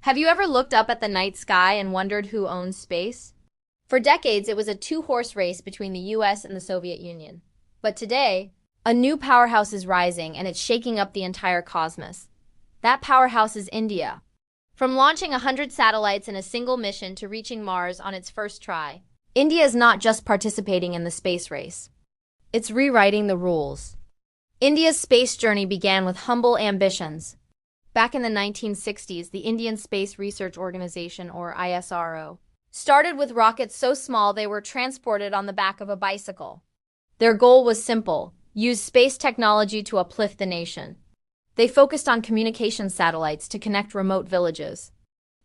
Have you ever looked up at the night sky and wondered who owns space? For decades, it was a two-horse race between the US and the Soviet Union. But today, a new powerhouse is rising, and it's shaking up the entire cosmos. That powerhouse is India. From launching 100 satellites in a single mission to reaching Mars on its first try, India is not just participating in the space race. It's rewriting the rules. India's space journey began with humble ambitions. Back in the 1960s, the Indian Space Research Organization, or ISRO, started with rockets so small they were transported on the back of a bicycle. Their goal was simple: use space technology to uplift the nation. They focused on communication satellites to connect remote villages,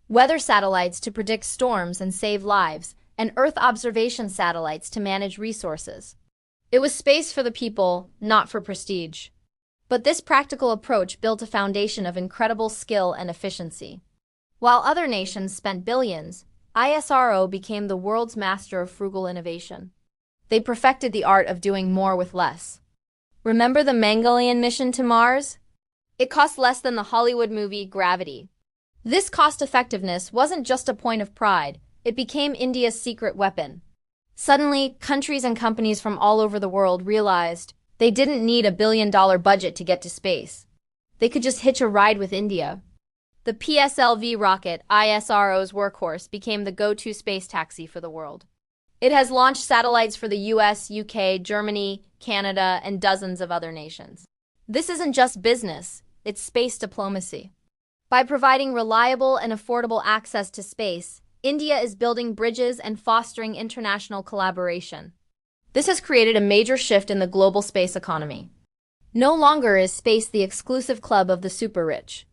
weather satellites to predict storms and save lives, and Earth observation satellites to manage resources. It was space for the people, not for prestige. But this practical approach built a foundation of incredible skill and efficiency. While other nations spent billions, ISRO became the world's master of frugal innovation. They perfected the art of doing more with less. Remember the Mongolian mission to Mars? It cost less than the Hollywood movie Gravity. This cost-effectiveness wasn't just a point of pride, it became India's secret weapon. Suddenly, countries and companies from all over the world realized they didn't need a billion-dollar budget to get to space. They could just hitch a ride with India. The PSLV rocket, ISRO's workhorse, became the go-to space taxi for the world. It has launched satellites for the US, UK, Germany, Canada, and dozens of other nations. This isn't just business, it's space diplomacy. By providing reliable and affordable access to space, India is building bridges and fostering international collaboration. This has created a major shift in the global space economy. No longer is space the exclusive club of the super-rich.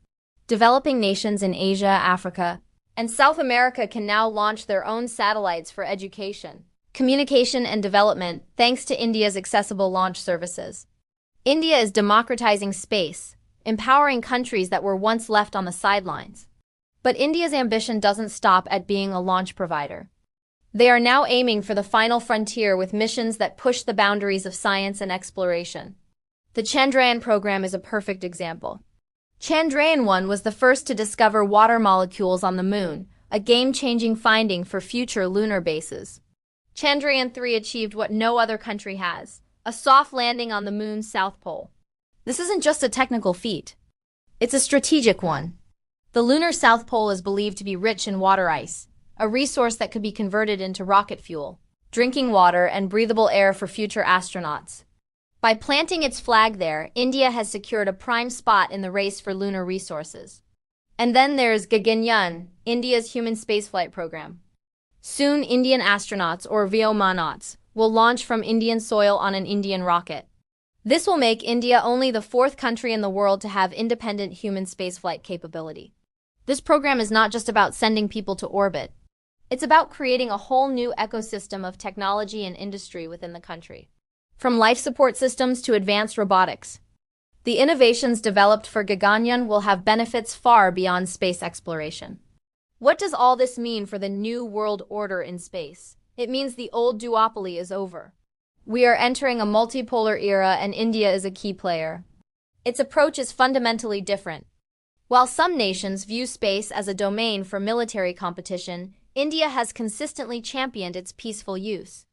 Developing nations in Asia, Africa, and South America can now launch their own satellites for education, communication, and development thanks to India's accessible launch services. India is democratizing space, empowering countries that were once left on the sidelines. But India's ambition doesn't stop at being a launch provider. They are now aiming for the final frontier with missions that push the boundaries of science and exploration. The Chandrayaan program is a perfect example. Chandrayaan-1 was the first to discover water molecules on the moon, a game-changing finding for future lunar bases. Chandrayaan-3 achieved what no other country has: a soft landing on the moon's south pole. This isn't just a technical feat. It's a strategic one. The lunar south pole is believed to be rich in water ice, a resource that could be converted into rocket fuel, drinking water, and breathable air for future astronauts. By planting its flag there, India has secured a prime spot in the race for lunar resources. And then there's Gaganyaan, India's human spaceflight program. Soon, Indian astronauts, or Vyomanauts, will launch from Indian soil on an Indian rocket. This will make India only the fourth country in the world to have independent human spaceflight capability. This program is not just about sending people to orbit. It's about creating a whole new ecosystem of technology and industry within the country. From life support systems to advanced robotics, the innovations developed for Gaganyaan will have benefits far beyond space exploration. What does all this mean for the new world order in space? It means the old duopoly is over. We are entering a multipolar era, and India is a key player. Its approach is fundamentally different. While some nations view space as a domain for military competition, India has consistently championed its peaceful use.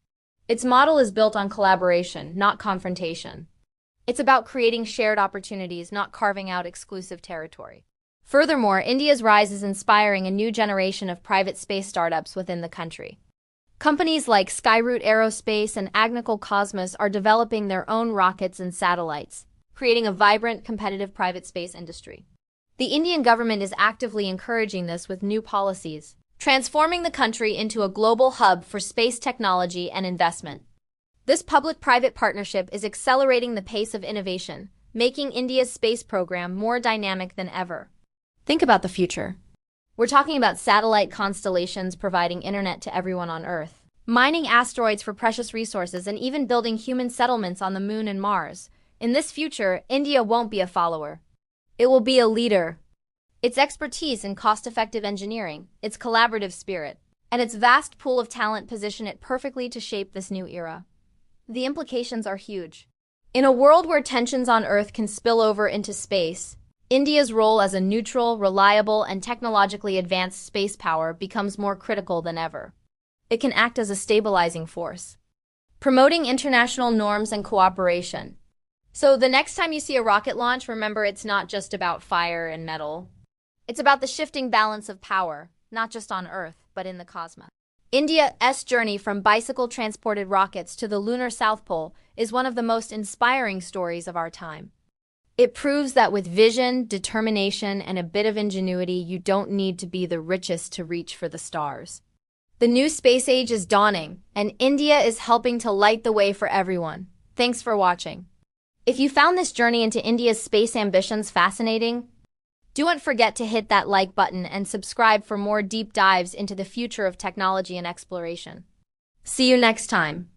Its model is built on collaboration, not confrontation. It's about creating shared opportunities, not carving out exclusive territory. Furthermore, India's rise is inspiring a new generation of private space startups within the country. Companies like Skyroot Aerospace and Agnikul Cosmos are developing their own rockets and satellites, creating a vibrant, competitive private space industry. The Indian government is actively encouraging this with new policies, transforming the country into a global hub for space technology and investment. This public-private partnership is accelerating the pace of innovation, making India's space program more dynamic than ever. Think about the future. We're talking about satellite constellations providing internet to everyone on Earth, mining asteroids for precious resources, and even building human settlements on the Moon and Mars. In this future, India won't be a follower. It will be a leader. Its expertise in cost-effective engineering, its collaborative spirit, and its vast pool of talent position it perfectly to shape this new era. The implications are huge. In a world where tensions on Earth can spill over into space, India's role as a neutral, reliable, and technologically advanced space power becomes more critical than ever. It can act as a stabilizing force, promoting international norms and cooperation. So the next time you see a rocket launch, remember it's not just about fire and metal. It's about the shifting balance of power, not just on Earth, but in the cosmos. India's journey from bicycle-transported rockets to the lunar South Pole is one of the most inspiring stories of our time. It proves that with vision, determination, and a bit of ingenuity, you don't need to be the richest to reach for the stars. The new space age is dawning, and India is helping to light the way for everyone. Thanks for watching. If you found this journey into India's space ambitions fascinating, don't forget to hit that like button and subscribe for more deep dives into the future of technology and exploration. See you next time.